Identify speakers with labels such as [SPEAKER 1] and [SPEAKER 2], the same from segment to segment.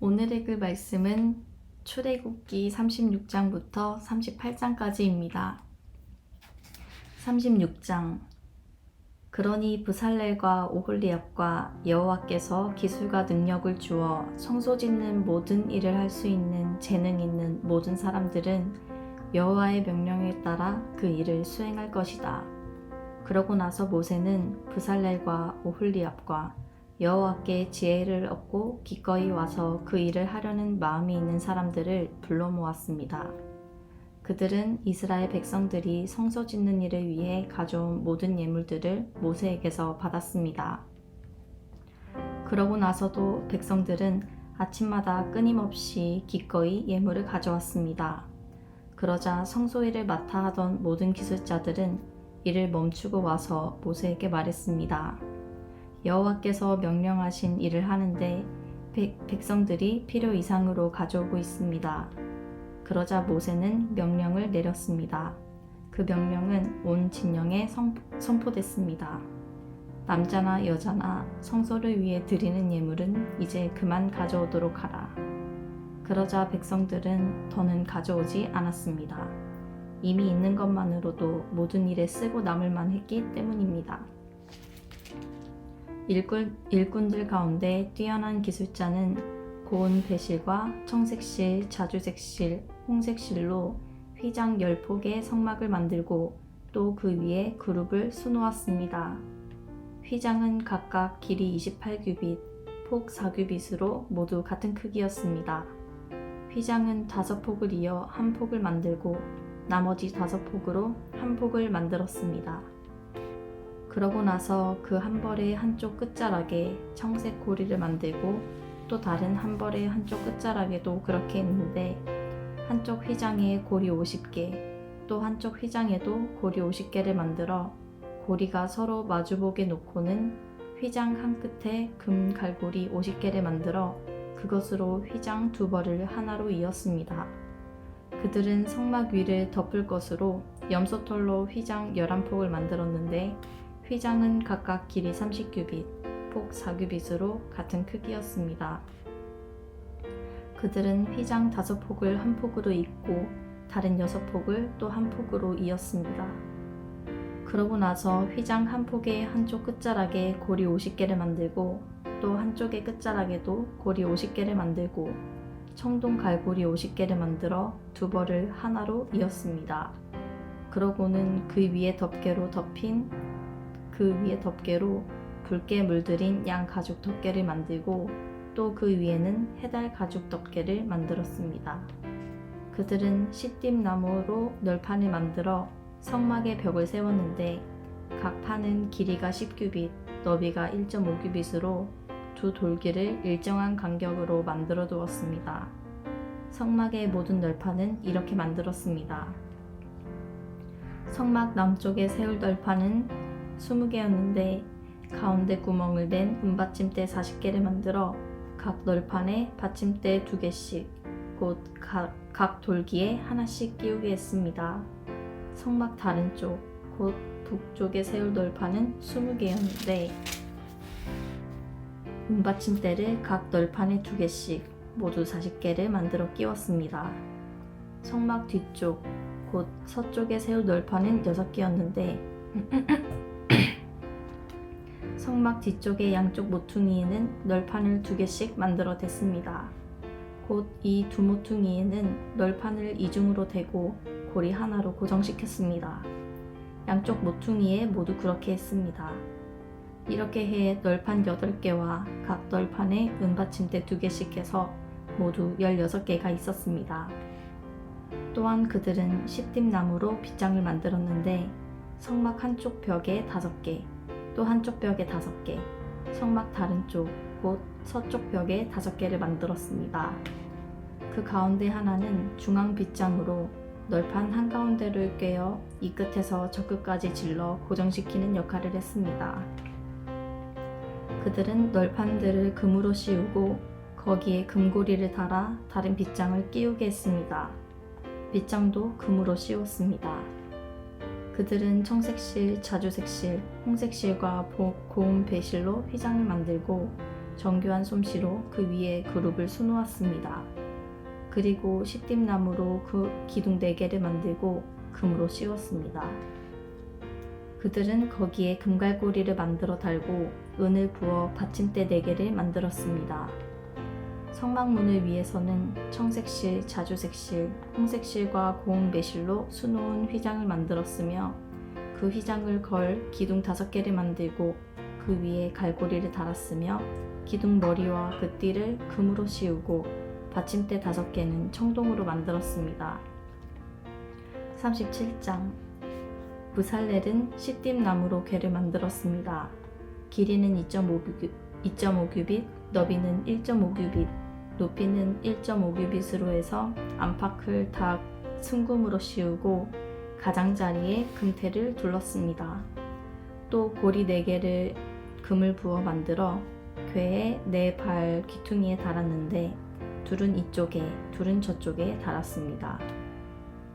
[SPEAKER 1] 오늘 읽을 말씀은 출애굽기 36장부터 38장까지입니다. 36장. 그러니 브살렐과 오홀리압과 여호와께서 기술과 능력을 주어 성소 짓는 모든 일을 할 수 있는 재능 있는 모든 사람들은 여호와의 명령에 따라 그 일을 수행할 것이다. 그러고 나서 모세는 브살렐과 오홀리압과 여호와께 지혜를 얻고 기꺼이 와서 그 일을 하려는 마음이 있는 사람들을 불러 모았습니다. 그들은 이스라엘 백성들이 성소 짓는 일을 위해 가져온 모든 예물들을 모세에게서 받았습니다. 그러고 나서도 백성들은 아침마다 끊임없이 기꺼이 예물을 가져왔습니다. 그러자 성소 일을 맡아 하던 모든 기술자들은 일을 멈추고 와서 모세에게 말했습니다. 여호와께서 명령하신 일을 하는데 백성들이 필요 이상으로 가져오고 있습니다. 그러자 모세는 명령을 내렸습니다. 그 명령은 온 진영에 선포됐습니다. 남자나 여자나 성소를 위해 드리는 예물은 이제 그만 가져오도록 하라. 그러자 백성들은 더는 가져오지 않았습니다. 이미 있는 것만으로도 모든 일에 쓰고 남을 만했기 때문입니다. 일꾼들 가운데 뛰어난 기술자는 고운 배실과 청색실, 자주색실, 홍색실로 휘장 10폭의 성막을 만들고 또 그 위에 그룹을 수놓았습니다. 휘장은 각각 길이 28규빗, 폭 4규빗으로 모두 같은 크기였습니다. 휘장은 5폭을 이어 한 폭을 만들고 나머지 5폭으로 한 폭을 만들었습니다. 그러고 나서 그 한 벌의 한쪽 끝자락에 청색 고리를 만들고 또 다른 한 벌의 한쪽 끝자락에도 그렇게 했는데 한쪽 휘장에 고리 50개, 또 한쪽 휘장에도 고리 50개를 만들어 고리가 서로 마주보게 놓고는 휘장 한 끝에 금 갈고리 50개를 만들어 그것으로 휘장 2벌을 하나로 이었습니다. 그들은 성막 위를 덮을 것으로 염소털로 휘장 11폭을 만들었는데 휘장은 각각 길이 30규빗, 폭 4규빗으로 같은 크기였습니다. 그들은 휘장 5폭을 한 폭으로 잇고 다른 6폭을 또 한 폭으로 이었습니다. 그러고 나서 휘장 한 폭의 한쪽 끝자락에 고리 50개를 만들고 또 한쪽의 끝자락에도 고리 50개를 만들고 청동 갈고리 50개를 만들어 2벌을 하나로 이었습니다. 그러고는 그 위에 덮개로 붉게 물들인 양 가죽 덮개를 만들고 또 그 위에는 해달 가죽 덮개를 만들었습니다. 그들은 시띠 나무로 널판을 만들어 성막의 벽을 세웠는데 각 판은 길이가 10규빗, 너비가 1.5규빗으로 두 돌기를 일정한 간격으로 만들어 두었습니다. 성막의 모든 널판은 이렇게 만들었습니다. 성막 남쪽에 세울 널판은 20개였는데 가운데 구멍을 낸 은받침대 40개를 만들어 각 널판에 받침대 2개씩 곧 각 돌기에 하나씩 끼우게 했습니다. 성막 다른 쪽 곧 북쪽에 세울 널판은 20개였는데 은받침대를 각 널판에 2개씩 모두 40개를 만들어 끼웠습니다. 성막 뒤쪽 곧 서쪽에 세울 널판은 6개였는데 성막 뒤쪽의 양쪽 모퉁이에는 널판을 2개씩 만들어 댔습니다. 곧 이 두 모퉁이에는 널판을 이중으로 대고 고리 하나로 고정시켰습니다. 양쪽 모퉁이에 모두 그렇게 했습니다. 이렇게 해 널판 8개와 각 널판에 은받침대 2개씩 해서 모두 16개가 있었습니다. 또한 그들은 시띠 나무로 빗장을 만들었는데 성막 한쪽 벽에 5개, 또 한쪽 벽에 5개, 성막 다른 쪽, 곧 서쪽 벽에 5개를 만들었습니다. 그 가운데 하나는 중앙 빗장으로 널판 한가운데를 꿰어 이 끝에서 저 끝까지 질러 고정시키는 역할을 했습니다. 그들은 널판들을 금으로 씌우고 거기에 금고리를 달아 다른 빗장을 끼우게 했습니다. 빗장도 금으로 씌웠습니다. 그들은 청색실, 자주색실, 홍색실과 고운 배실로 휘장을 만들고 정교한 솜씨로 그 위에 그룹을 수놓았습니다. 그리고 시띠나무로 그 기둥 4개를 만들고 금으로 씌웠습니다. 그들은 거기에 금갈고리를 만들어 달고 은을 부어 받침대 4개를 만들었습니다. 성막문을 위해서는 청색실, 자주색실, 홍색실과 고운 매실로 수놓은 휘장을 만들었으며 그 휘장을 걸 기둥 5개를 만들고 그 위에 갈고리를 달았으며 기둥 머리와 그 띠를 금으로 씌우고 받침대 5개는 청동으로 만들었습니다. 37장 브살렐은 시띠나무로 궤를 만들었습니다. 길이는 2.5규빗, 너비는 1.5규빗, 높이는 1.5규빗으로 해서 안팎을 다 순금으로 씌우고 가장자리에 금테를 둘렀습니다. 또 고리 4개를 금을 부어 만들어 궤의 4발 귀퉁이에 달았는데 둘은 이쪽에, 둘은 저쪽에 달았습니다.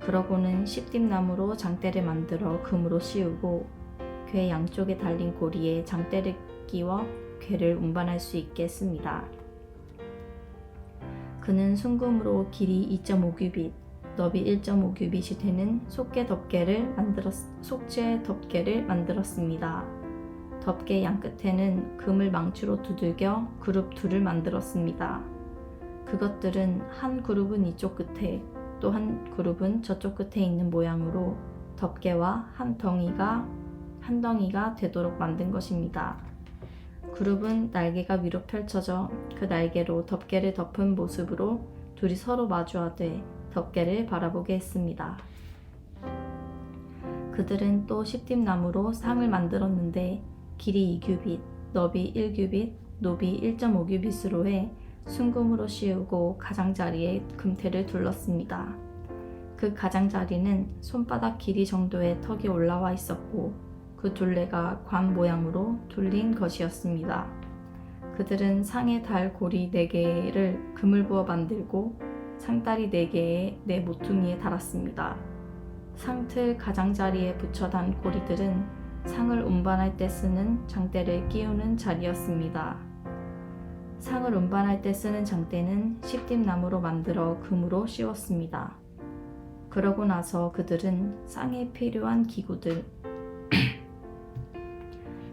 [SPEAKER 1] 그러고는 시띠나무로 장대를 만들어 금으로 씌우고 궤 양쪽에 달린 고리에 장대를 끼워 궤를 운반할 수 있게 했습니다. 그는 순금으로 길이 2.5규빗, 너비 1.5규빗이 되는 속죄 덮개를 만들었습니다. 덮개 양끝에는 금을 망치로 두들겨 그룹 둘을 만들었습니다. 그것들은 한 그룹은 이쪽 끝에 또 한 그룹은 저쪽 끝에 있는 모양으로 덮개와 한 덩이가 되도록 만든 것입니다. 그룹은 날개가 위로 펼쳐져 그 날개로 덮개를 덮은 모습으로 둘이 서로 마주하되 덮개를 바라보게 했습니다. 그들은 또 시띠나무로 상을 만들었는데 길이 2규빗, 너비 1규빗, 높이 1.5규빗으로 해 순금으로 씌우고 가장자리에 금테를 둘렀습니다. 그 가장자리는 손바닥 길이 정도의 턱이 올라와 있었고 그 둘레가 관 모양으로 둘린 것이었습니다. 그들은 상에 달 고리 4개를 금을 부어 만들고 상다리 4개에 4 모퉁이에 달았습니다. 상틀 가장자리에 붙여단 고리들은 상을 운반할 때 쓰는 장대를 끼우는 자리였습니다. 상을 운반할 때 쓰는 장대는 시띠나무로 만들어 금으로 씌웠습니다. 그러고 나서 그들은 쌍에 필요한 기구들,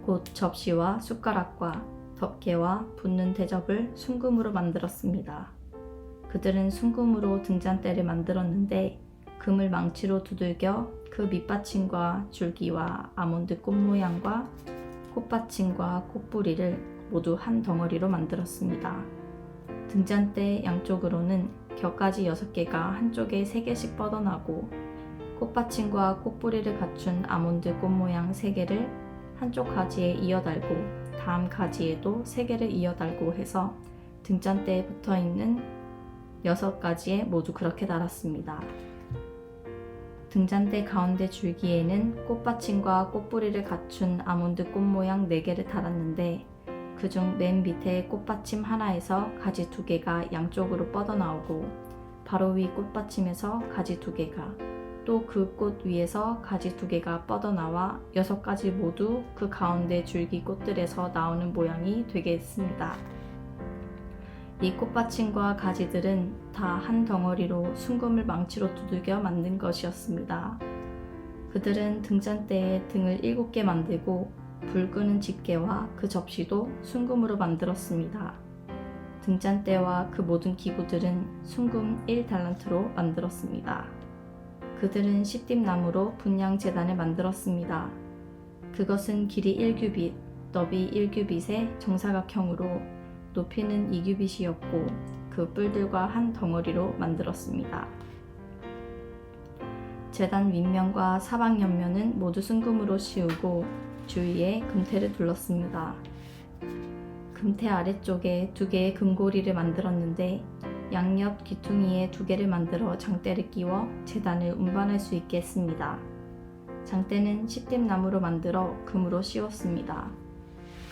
[SPEAKER 1] 곧 접시와 숟가락과 덮개와 붓는 대접을 순금으로 만들었습니다. 그들은 순금으로 등잔대를 만들었는데 금을 망치로 두들겨 그 밑받침과 줄기와 아몬드 꽃 모양과 꽃받침과 꽃뿌리를 모두 한 덩어리로 만들었습니다. 등잔대 양쪽으로는 곁가지 6개가 한쪽에 3개씩 뻗어나고 꽃받침과 꽃뿌리를 갖춘 아몬드 꽃 모양 3개를 한쪽 가지에 이어달고 다음 가지에도 3개를 이어달고 해서 등잔대에 붙어있는 6가지에 모두 그렇게 달았습니다. 등잔대 가운데 줄기에는 꽃받침과 꽃뿌리를 갖춘 아몬드 꽃 모양 4개를 달았는데 그중 맨 밑에 꽃받침 하나에서 가지 2개가 양쪽으로 뻗어나오고 바로 위 꽃받침에서 가지 2개가 또 그 꽃 위에서 가지 2개가 뻗어나와 6가지 모두 그 가운데 줄기 꽃들에서 나오는 모양이 되게 했습니다. 이 꽃받침과 가지들은 다 한 덩어리로 순금을 망치로 두들겨 만든 것이었습니다. 그들은 등잔대에 등을 7개 만들고 불 끄는 집게와 그 접시도 순금으로 만들었습니다. 등잔대와 그 모든 기구들은 순금 1달란트로 만들었습니다. 그들은 시띠나무로 분향 제단을 만들었습니다. 그것은 길이 1규빗, 너비 1규빗의 정사각형으로 높이는 2규빗이었고 그 뿔들과 한 덩어리로 만들었습니다. 제단 윗면과 사방 옆면은 모두 순금으로 씌우고 주위에 금테를 둘렀습니다. 금테 아래쪽에 2개의 금고리를 만들었는데 양옆 귀퉁이에 2개를 만들어 장대를 끼워 제단을 운반할 수 있게 했습니다. 장대는 시띠나무로 만들어 금으로 씌웠습니다.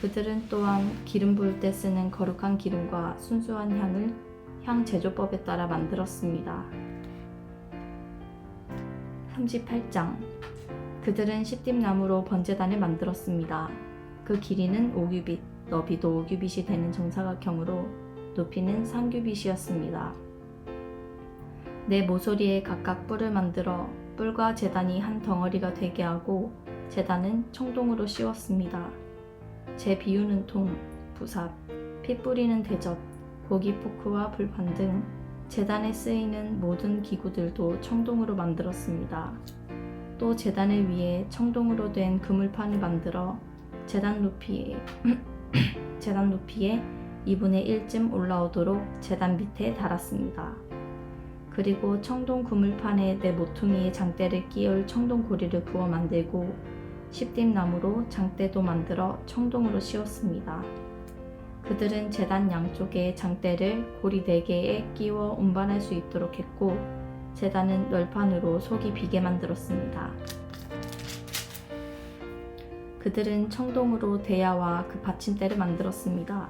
[SPEAKER 1] 그들은 또한 기름 부을 때 쓰는 거룩한 기름과 순수한 향을 향 제조법에 따라 만들었습니다. 38장 그들은 시띠나무로 번제단을 만들었습니다. 그 길이는 5규빗, 너비도 5규빗이 되는 정사각형으로 높이는 3규빗이었습니다. 네 모서리에 각각 뿔을 만들어 뿔과 제단이 한 덩어리가 되게 하고 제단은 청동으로 씌웠습니다. 제 비우는 통, 부삽, 피 뿌리는 대접, 고기 포크와 불판 등 제단에 쓰이는 모든 기구들도 청동으로 만들었습니다. 또 제단을 위해 청동으로 된 그물판을 만들어 제단 높이에 2분의 1쯤 올라오도록 제단 밑에 달았습니다. 그리고 청동 그물판에 내 모퉁이에 장대를 끼울 청동 고리를 부어 만들고 십딥나무로 장대도 만들어 청동으로 씌웠습니다. 그들은 제단 양쪽에 장대를 고리 4개에 끼워 운반할 수 있도록 했고 제단은 널판으로 속이 비게 만들었습니다. 그들은 청동으로 대야와 그 받침대를 만들었습니다.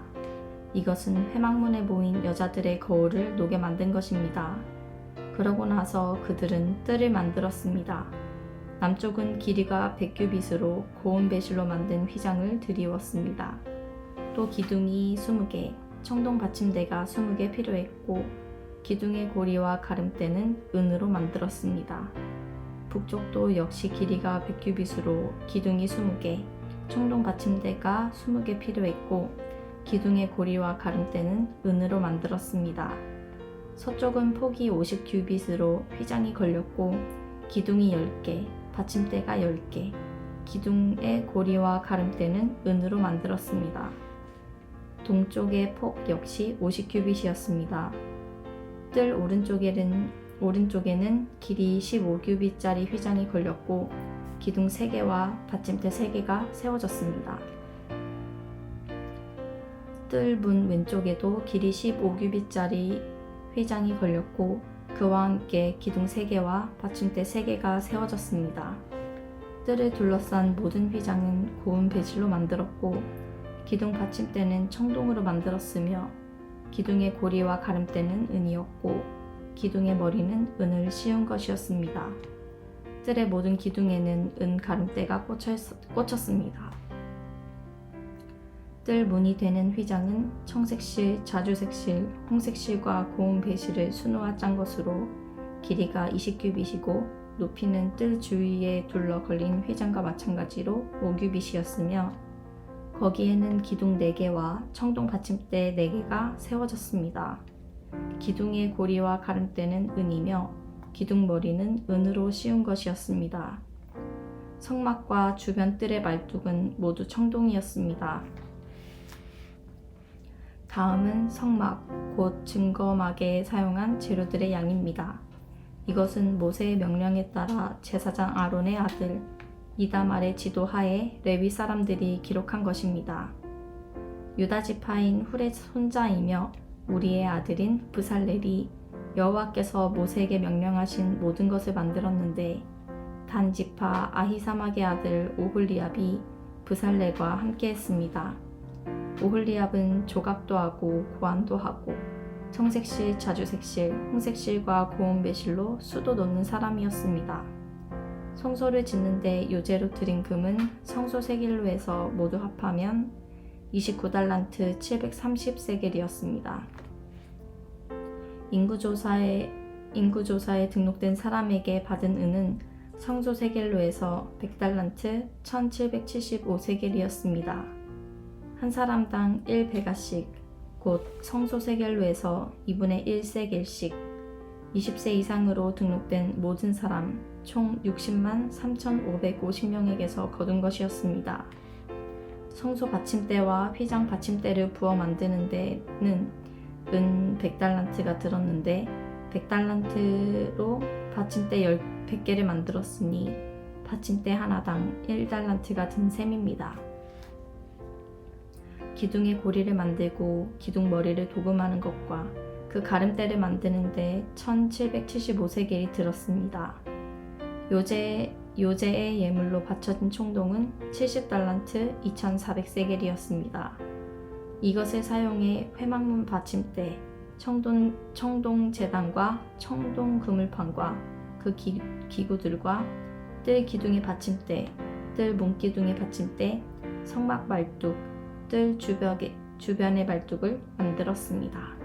[SPEAKER 1] 이것은 회막문에 모인 여자들의 거울을 녹여 만든 것입니다. 그러고 나서 그들은 뜰을 만들었습니다. 남쪽은 길이가 100규빗으로 고운 배실로 만든 휘장을 들이웠습니다. 또 기둥이 20개, 청동 받침대가 20개 필요했고 기둥의 고리와 가름대는 은으로 만들었습니다. 북쪽도 역시 길이가 100규빗으로 기둥이 20개, 청동 받침대가 20개 필요했고 기둥의 고리와 가름대는 은으로 만들었습니다. 서쪽은 폭이 50규빗으로 휘장이 걸렸고 기둥이 10개, 받침대가 10개, 기둥의 고리와 가름대는 은으로 만들었습니다. 동쪽의 폭 역시 50규빗이었습니다. 뜰 오른쪽에는 길이 15규빗짜리 휘장이 걸렸고 기둥 3개와 받침대 3개가 세워졌습니다. 뜰 문 왼쪽에도 길이 15규빗짜리 휘장이 걸렸고 그와 함께 기둥 3개와 받침대 3개가 세워졌습니다. 뜰을 둘러싼 모든 휘장은 고운 배실로 만들었고 기둥 받침대는 청동으로 만들었으며 기둥의 고리와 가름대는 은이었고 기둥의 머리는 은을 씌운 것이었습니다. 뜰의 모든 기둥에는 은 가름대가 꽂혔습니다. 뜰 문이 되는 휘장은 청색실, 자주색실, 홍색실과 고운 배실을 수놓아 짠 것으로 길이가 20규빗이고 높이는 뜰 주위에 둘러 걸린 휘장과 마찬가지로 5규빗이었으며 거기에는 기둥 4개와 청동 받침대 4개가 세워졌습니다. 기둥의 고리와 가름대는 은이며 기둥 머리는 은으로 씌운 것이었습니다. 성막과 주변 뜰의 말뚝은 모두 청동이었습니다. 다음은 성막, 곧 증거막에 사용한 재료들의 양입니다. 이것은 모세의 명령에 따라 제사장 아론의 아들 이다말의 지도하에 레위 사람들이 기록한 것입니다. 유다 지파인 훌의 손자이며 우리의 아들인 브살렐이 여호와께서 모세에게 명령하신 모든 것을 만들었는데 단 지파 아히사막의 아들 오홀리압이 브살렐과 함께했습니다. 오홀리압은 조각도 하고 고안도 하고 청색실, 자주색실, 홍색실과 고운 배실로 수도 놓는 사람이었습니다. 성소를 짓는데 요제로 들인 금은 성소 세겔로에서 모두 합하면 29달란트 730세겔이었습니다. 인구조사에 등록된 사람에게 받은 은은 성소 세겔로에서 100달란트 1775세겔이었습니다. 한 사람당 1베가씩, 곧 성소 세겔로에서 2분의 1세겔씩 20세 이상으로 등록된 모든 사람 총 60만 3,550명에게서 거둔 것이었습니다. 성소 받침대와 휘장 받침대를 부어 만드는 데는 은 100달란트가 들었는데 100달란트로 받침대 100개를 만들었으니 받침대 하나당 1달란트가 든 셈입니다. 기둥의 고리를 만들고 기둥 머리를 도금하는 것과 그 가름대를 만드는데 1775세겔이 들었습니다. 요제의 예물로 바쳐진 총동은 70달란트 2400세겔이었습니다. 이것을 사용해 회막문 받침대, 청동 제단과 청동 그물판과 그 기구들과 뜰 기둥의 받침대, 뜰 문기둥의 받침대, 성막 말뚝, 뜰 주변의 말뚝을 만들었습니다.